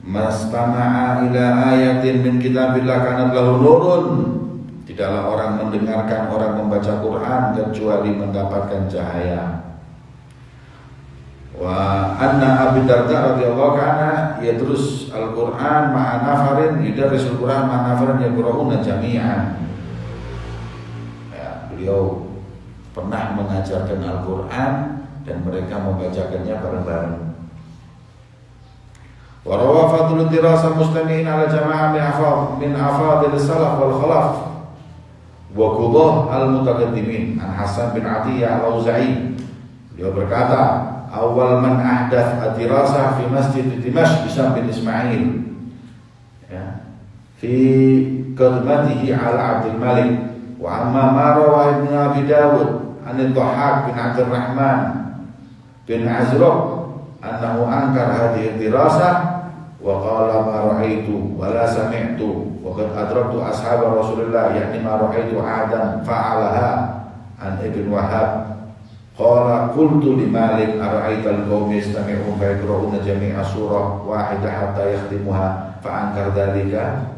Mastama'a ila ayatin min kitabillah kanat lahu nurun. Tidaklah orang mendengarkan orang membaca Quran kecuali mendapatkan cahaya. Wa anna Abi Darda radhiyallahu kana yadrus al-Quran ma'a nafarin yudarrisul Quran ma'a nafarin yaqra'una jami'an. Ya, beliau pernah mengajarkan Al-Quran dan mereka membacakannya bareng-bareng. Wa rawa fadlul dirasa mustami'in ala jama'ah min afadil salaf wal khalaf wa qudah al-mutaqaddimin an Hasan bin Atiyah al-Auza'i. Beliau berkata, awal man ahdath ad-dirasah fi masjid Dimashq Hisam bin Ismail, ya, fi qadmatihi ala Abdul Malik. Wa amma ma rawa Ibn Abi Dawud an al-Dhahhak bin Abdurrahman bin Azraq annahu ankar hadhihi ad-dirasah wa qala ma ra'aitu wa la sami'tu wa qad adraktu ashab Rasulullah yakni ma ra'aitu ahadan fa'alaha. An Ibn Wahab qala qultu li Malik ara'aita al-qawmi yastami'un fa yaqra'una jami'a surah wahidah hatta yakhtimuha fa ankar dhalika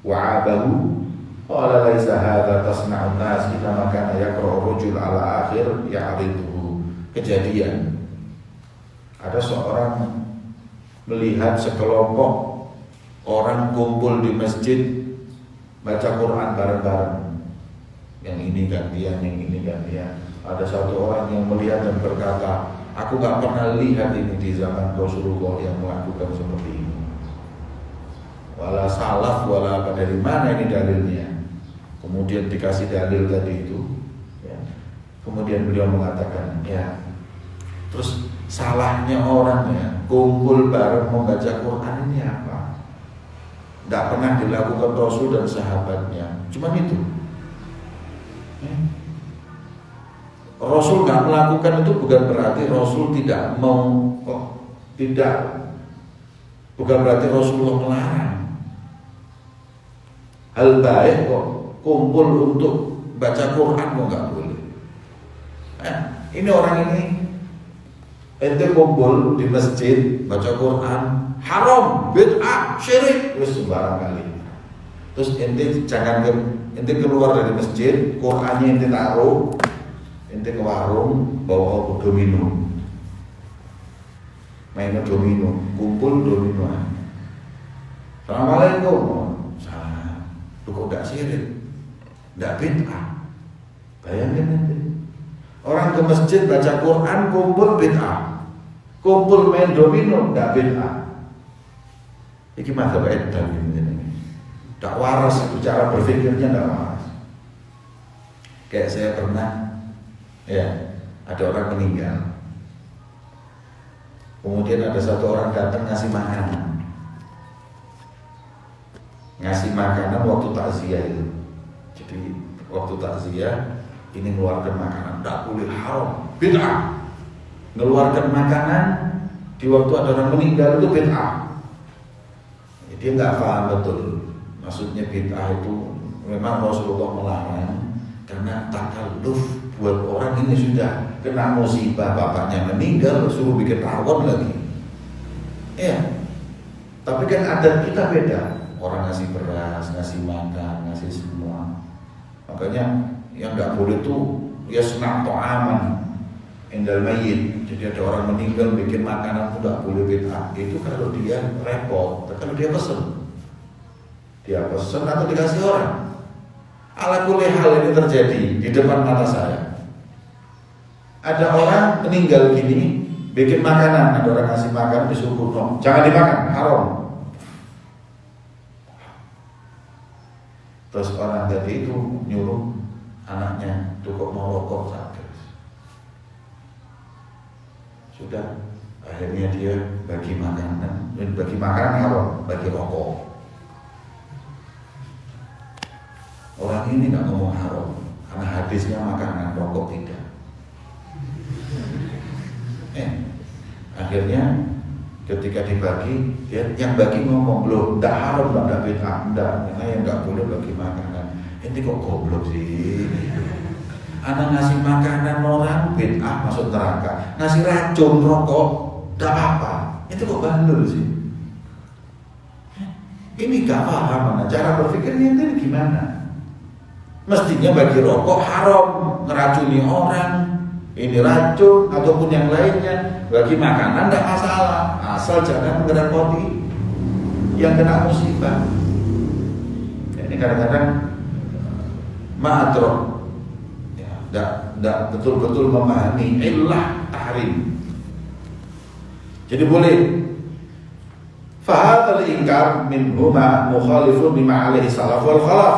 wa 'abahu qala laisa hadha tasna'un nas idza kana yaqra'u rajul ala akhir ya'riduhu. Kejadian ada seorang melihat sekelompok orang kumpul di masjid baca Quran bareng-bareng. Yang ini gantian, yang ini gantian. Ada satu orang yang melihat dan berkata, aku gak pernah lihat ini di zaman Rasulullah yang melakukan seperti ini. Wala salaf, wala apa, dari mana ini dalilnya? Kemudian dikasih dalil tadi itu, ya. Kemudian beliau mengatakan, ya, terus salahnya orang ya kumpul bareng membaca Quran ini apa? Tidak pernah dilakukan Rasul dan sahabatnya. Cuman itu. Rasul nggak melakukan itu bukan berarti Rasul tidak mau, bukan berarti Rasulullah melarang. Hal baik kok kumpul untuk baca Quran kok nggak boleh. Ini orang ini ente kumpul di masjid baca Quran haram, bid'ah, syirik, terus sembarang kali. Terus ente keluar dari masjid, Qurannya ente taruh, ente ke warung bawa domino, main domino, kumpul domino. Assalamualaikum. Salam. Lu kok gak syirik, gak bid'ah? Bayangin nanti orang ke masjid baca Quran kumpul bid'ah. Kumpul main domino nggak bid'ah. Ini mazhab edan ini. Tak waras itu cara berpikirnya, nggak waras. Kayak saya pernah, ya, ada orang meninggal. Kemudian ada satu orang datang ngasih makanan. Ngasih makanan waktu takziah itu. Jadi waktu takziah ini mengeluarkan makanan, tak boleh, haram, bid'ah. Mengeluarkan makanan di waktu ada orang meninggal itu bid'ah. Dia nggak paham betul. Maksudnya bid'ah itu memang Rasulullah melarang karena takalluf buat orang ini sudah kena musibah, bapaknya meninggal, suruh bikin rawon lagi. Ya, tapi kan adat kita beda. Orang ngasih beras, ngasih makan, ngasih semua. Makanya yang nggak boleh tuh ya senang to'aman indal mayyit. Jadi ada orang meninggal bikin makanan itu nggak boleh bid'ah. Itu kalau dia repot, kalau dia pesen atau dikasih orang. Ala kulli hal ini terjadi di depan mata saya. Ada orang meninggal gini, bikin makanan, ada orang ngasih makan disuruh no, jangan dimakan, haram. Terus orang tadi itu nyuruh anaknya, tuh kok mau rokok sakit. Sudah, akhirnya dia bagi makanan haram, bagi rokok. Orang ini nggak ngomong haram, karena hadisnya makanan, rokok tidak. Akhirnya ketika dibagi, yang bagi ngomong belum, tidak haram, tidak bid'ah, tidak, karena yang nggak boleh bagi makanan. Ini kok goblok sih? Anak ngasih makanan orang bid'ah masuk neraka, ngasih racun rokok tidak apa-apa. Itu kok bandel sih? ini gak paham cara berpikirnya ini gimana. Mestinya bagi rokok haram, ngeracuni orang, ini racun ataupun yang lainnya. Bagi makanan tidak masalah, asal jangan merepoti yang kena musibah. Ini kadang-kadang ma'adrok, ya, tidak betul-betul memahami illah tahrim. Jadi boleh. Fahadhal ingkar minhuma mukhalifun bima alaihi salaf wal khalaf.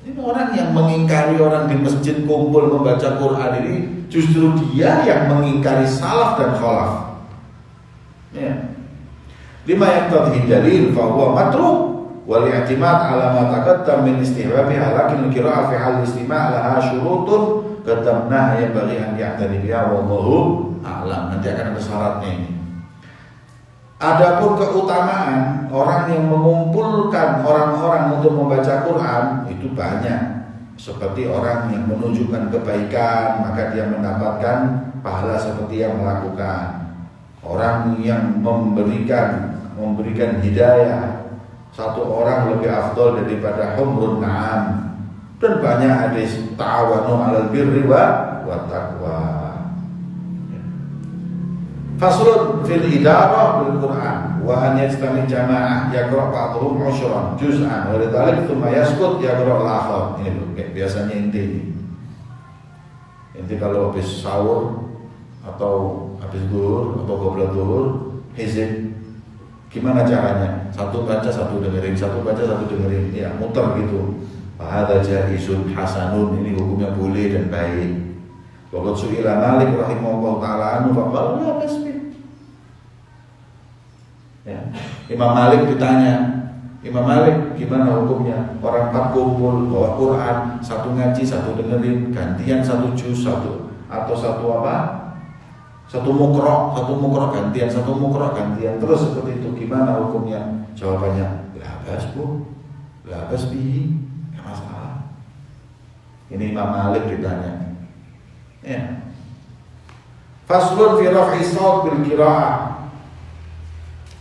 Ini orang yang mengingkari orang di masjid kumpul membaca Quran ini justru dia yang mengingkari salaf dan khalaf. Ya. Lima yaqtadhi dalil fa huwa matruk wal i'timad ala ma taqaddam min istihbabiha lakin al-qira'ah fi hal istima' laha syurutun qaddamnaha yanbaghi an ya'tani biha wallahu a'lam. Nanti akan ada syaratnya ini. Adapun keutamaan orang yang mengumpulkan orang-orang untuk membaca Quran itu banyak. Seperti orang yang menunjukkan kebaikan, maka dia mendapatkan pahala seperti yang melakukan. Orang yang memberikan hidayah, satu orang lebih afdal daripada humrun na'am. Dan banyak hadis ta'awanu 'alal birri wa taqwa. Faslun fil idarah bil Quran wa an yajtami jama'ah yaqra' ba'dhum 'ushran juz'an wa lidzalik thumma yaskut yaqra' al-akhar. Ini biasanya inti kalau habis sahur atau habis zuhur atau qabla zuhur hizib, gimana caranya? Satu baca satu dengerin, satu baca satu dengerin, ya muter gitu. Hadza jaizun hasanun, ini hukumnya boleh dan baik. Waqad su'ila Malik rahimahullah ta'ala anhu faqala la basmi. Ya. Imam Malik ditanya, Imam Malik gimana hukumnya? Orang 4 kumpul bawa Quran, satu ngaji, satu dengerin, gantian satu juz, satu atau satu apa? Satu mukro gantian, satu mukro gantian, terus seperti itu. Gimana hukumnya? Jawabannya, la bas bu, la bas bi, enggak masalah. Ini Imam Malik ditanya. Ya. Faslun fi raf'i shaut bil qira'ah.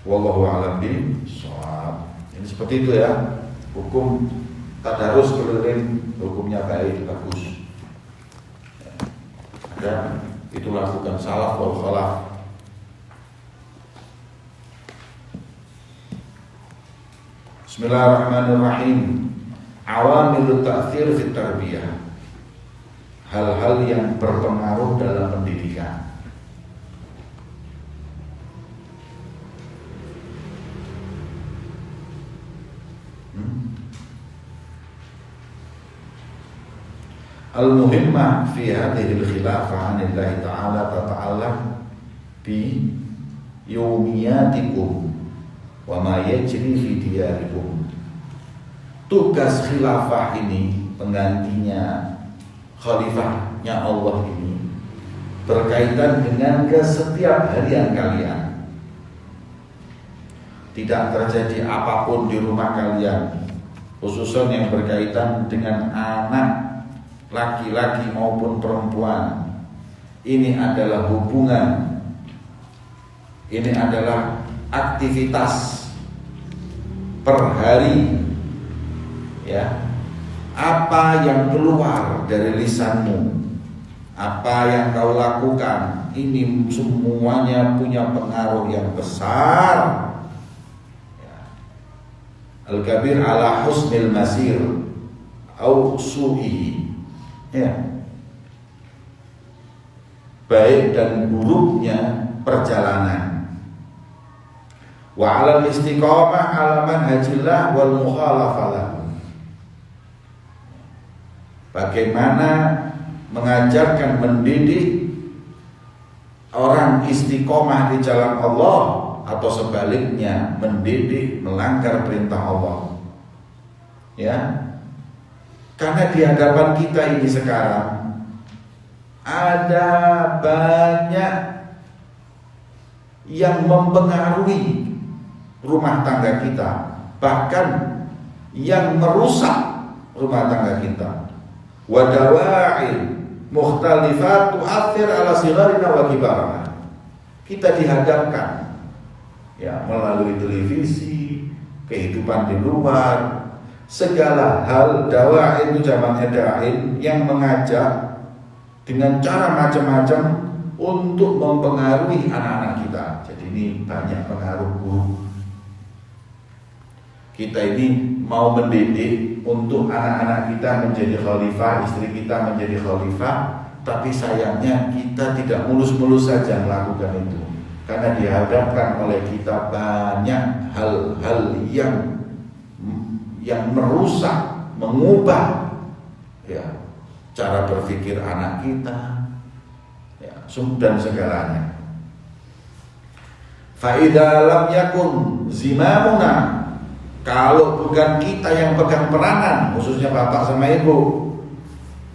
Wallahu a'lam bishawab. Ini seperti itu ya. Hukum tadarus keliling hukumnya baik, bagus. Dan itu lakukan salaf wal khalaf. Bismillahirrahmanirrahim. Awamilut ta'thir fit tarbiyah. Hal-hal yang berpengaruh dalam pendidikan. Al-muhimmah fi hadhihi al-khilafah 'anillahi ta'ala tata'allaq bi yawmiyatikum wa ma yajri fi diyarikum. Tugas khilafah ini, penggantinya khalifahnya Allah ini, berkaitan dengan kesetiap harian kalian. Tidak terjadi apapun di rumah kalian, khususnya yang berkaitan dengan anak laki-laki maupun perempuan. Ini adalah hubungan, ini adalah aktivitas per hari, ya. Apa yang keluar dari lisanmu, apa yang kau lakukan, ini semuanya punya pengaruh yang besar. Al-kabir ala husnil masir au su'ihi, ya. Baik dan buruknya perjalanan. Wa 'alal istiqamah 'ala manhajillah wal mukhalafah. Bagaimana mengajarkan, mendidik orang istiqomah di jalan Allah, atau sebaliknya mendidik melanggar perintah Allah. Ya. Karena di hadapan kita ini sekarang ada banyak yang mempengaruhi rumah tangga kita, bahkan yang merusak rumah tangga kita. Wadawa'il mukhtalifat tu'athir ala sigharina wa kibarana. Kita dihadapkan, ya, melalui televisi, kehidupan di luar, segala hal. Dawa'in itu jamaknya da'in, yang mengajak dengan cara macam-macam untuk mempengaruhi anak-anak kita. Jadi ini banyak pengaruh buruk. Kita ini mau mendidik untuk anak-anak kita menjadi khalifah, istri kita menjadi khalifah, tapi sayangnya kita tidak mulus-mulus saja melakukan itu, karena dihadapkan oleh kita banyak hal-hal yang merusak, mengubah ya cara berpikir anak kita, ya, dan segalanya. Fa'idha lam yakun zimamuna, kalau bukan kita yang pegang peranan, khususnya bapak sama ibu,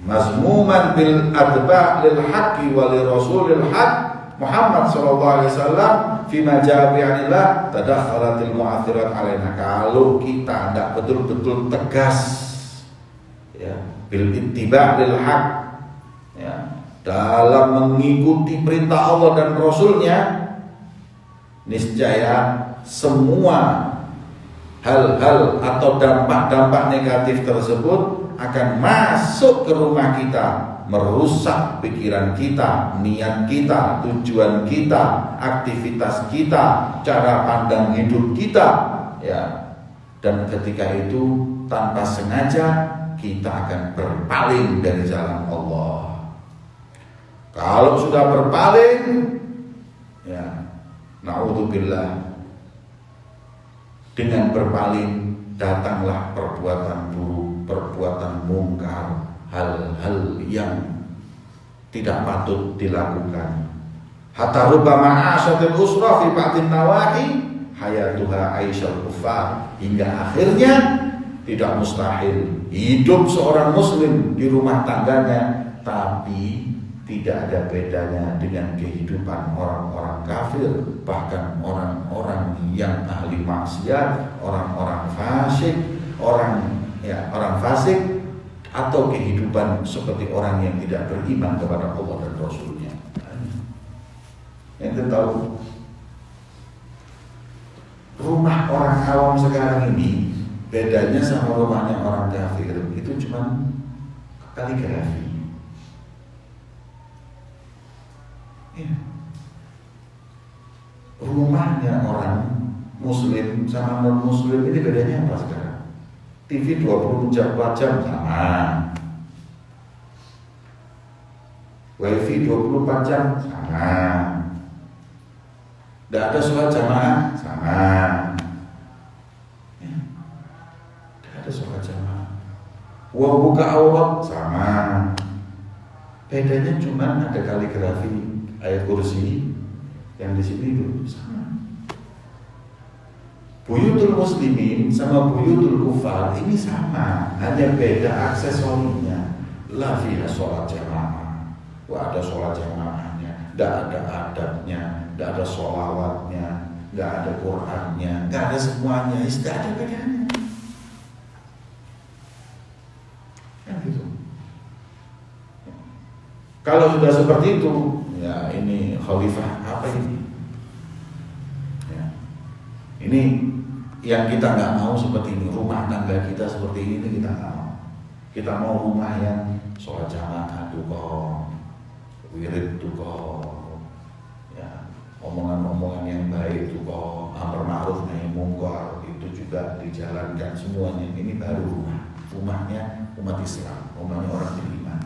mazmuman bil adba' lil haqqi wa li rasulil haqq Muhammad sallallahu alaihi wasallam fi ma jaa bi anillah tadakhalatil mu'athirat alaina. Kalau kita tidak betul-betul tegas ya bil ittiba' lil haq ya, dalam mengikuti perintah Allah dan Rasulnya, niscaya semua hal-hal atau dampak-dampak negatif tersebut akan masuk ke rumah kita, merusak pikiran kita, niat kita, tujuan kita, aktivitas kita, cara pandang hidup kita ya. Dan ketika itu tanpa sengaja kita akan berpaling dari jalan Allah. Kalau sudah berpaling ya, na'udzubillah, dengan berpaling datanglah perbuatan buruk, perbuatan mungkar, hal-hal yang tidak patut dilakukan. Hatta rubbama asatil usra fi ba'din nawahi hayatuha aisyal kufar, hingga akhirnya tidak mustahil hidup seorang muslim di rumah tangganya tapi tidak ada bedanya dengan kehidupan orang-orang kafir, bahkan orang-orang yang ahli maksiat, orang-orang fasik, orang fasik, atau kehidupan seperti orang yang tidak beriman kepada Allah dan Rasulnya. Yang tahu rumah orang awam sekarang ini bedanya sama rumahnya orang kafir itu cuma kaligrafi. Ya. Rumahnya orang muslim sama non muslim ini bedanya apa sekarang? TV 24 jam sama, wifi 24 jam sama, tidak ada sholat jamaah sama, ya. Tidak ada sholat jamaah, uang buka aurat sama. Bedanya cuma ada kaligrafi ayat kursi yang di sini itu sama. Buyutul muslimin sama buyutul kufar ini sama, hanya beda aksesorinya. La fiha sholat jamaah, wah ada sholat jamaahnya, tidak ada adabnya, tidak ada sholawatnya, tidak ada Qur'annya, tidak ada semuanya, tidak ada bedanya. Kan gitu. Kalau sudah seperti itu, ya ini khalifah apa ini? Ya. Ini yang kita nggak mau seperti ini, rumah tangga kita seperti ini kita nggak mau. Kita mau rumah yang sholat jamaah tuh kok, wirid tuh kok, ya omongan-omongan yang baik tuh kok, amar ma'ruf nahi mungkar itu juga dijalankan semuanya. Ini baru rumahnya umat Islam, rumahnya orang beriman.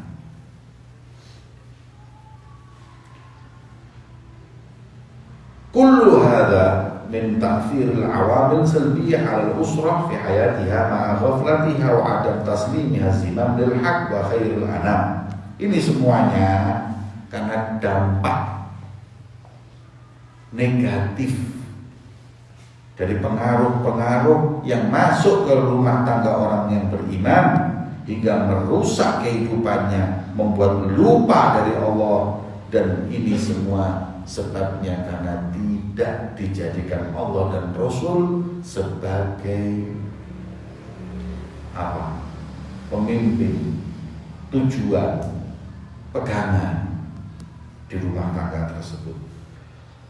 Kullu hadza min ta'thiril awamil salbiyah 'ala al-usrah fi hayatiha ma'a ghaflatiha wa 'adam taslimiha zimam lil haqq wa khairil anam. Ini semuanya karena dampak negatif dari pengaruh-pengaruh yang masuk ke rumah tangga orang yang beriman hingga merusak kehidupannya, membuat lupa dari Allah, dan ini semua sebabnya karena tidak dijadikan Allah dan Rasul sebagai apa? Pemimpin, tujuan, pegangan di rumah tangga tersebut.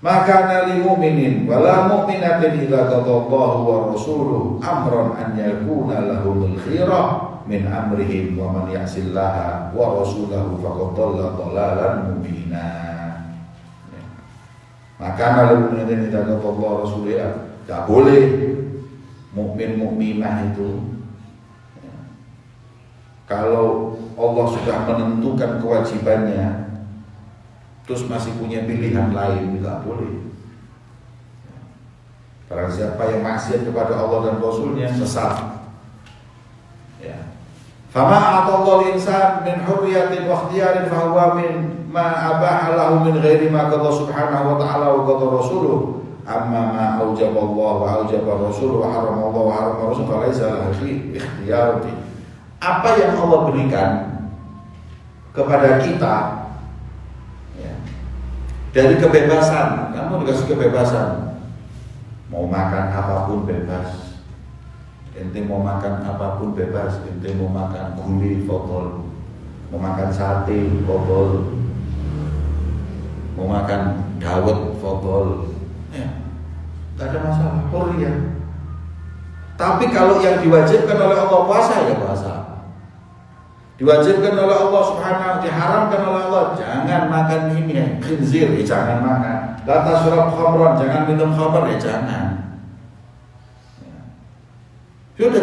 Maka nali mu'minin wala mu'minatin idza qadallahu wa rasuluhu amran an yakuna lahumul khiyarah min amrihim wa man ya'sillaha wa rasulahu faqad dhalla dhalalan mubina. Maka nali mu'minin idza qadallahu wa rasuluhu, tidak boleh mukminah itu kalau Allah sudah menentukan kewajibannya terus masih punya pilihan lain, tidak boleh. Barang siapa yang maksiat kepada Allah dan Rasulnya sesat. Ya. Fama atallahu insan min hurriyatin wa ikhtiyarin fa huwa min ma abaha lahu min ghairi ma qada subhanahu wa ta'ala wa qada rasuluh. Amma ma aujaba Allah wa aujaba rasuluh wa harama Allah wa harama rasul fa laisa lahu ikhtiyarati. Apa yang Allah berikan kepada kita dari kebebasan, kamu dikasih kebebasan, mau makan apapun bebas, ente mau makan apapun bebas, ente mau makan gulai fotol, mau makan sate fotol, mau makan dawet fotol, ya, tak ada masalah, hurriyah. Tapi kalau yang diwajibkan oleh Allah puasa ya puasa. Diwajibkan oleh Allah subhanahu, diharamkan oleh Allah, jangan makan ini khinzir, ya jangan makan. La tashrab khamran, jangan minum khamr, ya jangan. Sudah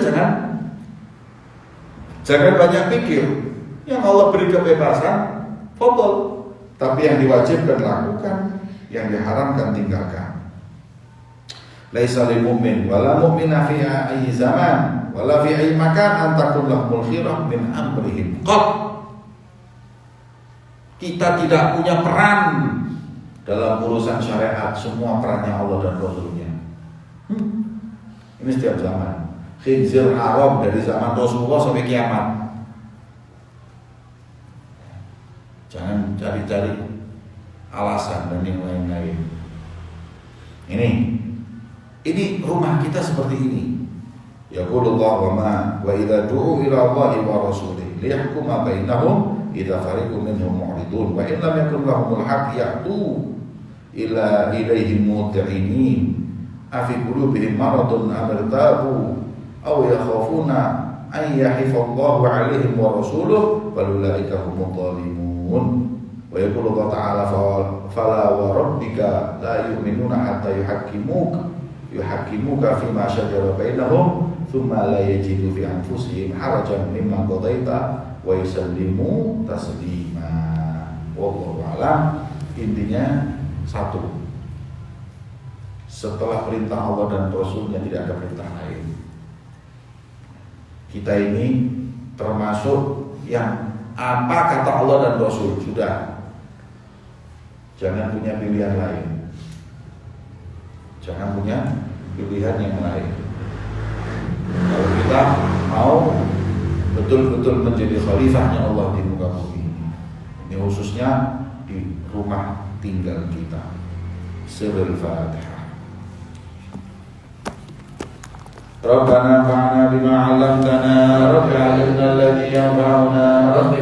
jangan banyak pikir. Yang Allah beri kebebasan, fadl. Tapi yang diwajibkan lakukan, yang diharamkan tinggalkan. Laisa lil mu'min wala mu'mina fi ayyi zaman wala fi ayyi makan antakun lahumul khiyarah min amrihim. Kita tidak punya peran dalam urusan syariat, semua perannya Allah dan Rasulnya. Ini setiap zaman. Khinzir haram dari zaman Rasulullah sampai kiamat. Jangan cari-cari alasan dan yang lain-lain. Ini rumah kita seperti ini. Yaqulullah wa idza du'u ila Allahi wa rasulihi liyahkuma bainahum idza fariqun minhum mu'ridun wa in lam yakun lahumul haqq ya'tu ila ilaihim mut'inin afi qulubihim maradun am irtabu aw yakhafuna an yahifallahu 'alaihim wa rasuluhu falulaika humudz zalimun. Wa yaqulu Allah ta'ala fala wa rabbika la yu'minuna hatta yuhaqqimuka fima shajara bainahum thumma la yajidu fi anfusihim harajan mimma qadaita wa yusallimu taslima. Wallahu a'lam. Intinya satu, setelah perintah Allah dan Rasulnya tidak ada perintah lain. Kita ini termasuk yang apa kata Allah dan Rasul, sudah. Jangan punya pilihan lain. Jangan punya pilihan yang lain. Kalau kita mau betul-betul menjadi khalifahnya Allah di muka bumi ini khususnya di rumah tinggal kita. Sirrul Fatihah. Rabbana fa'na bima 'allamtana, Rabbi 'allimna alladhi yanfa'una, Rabbi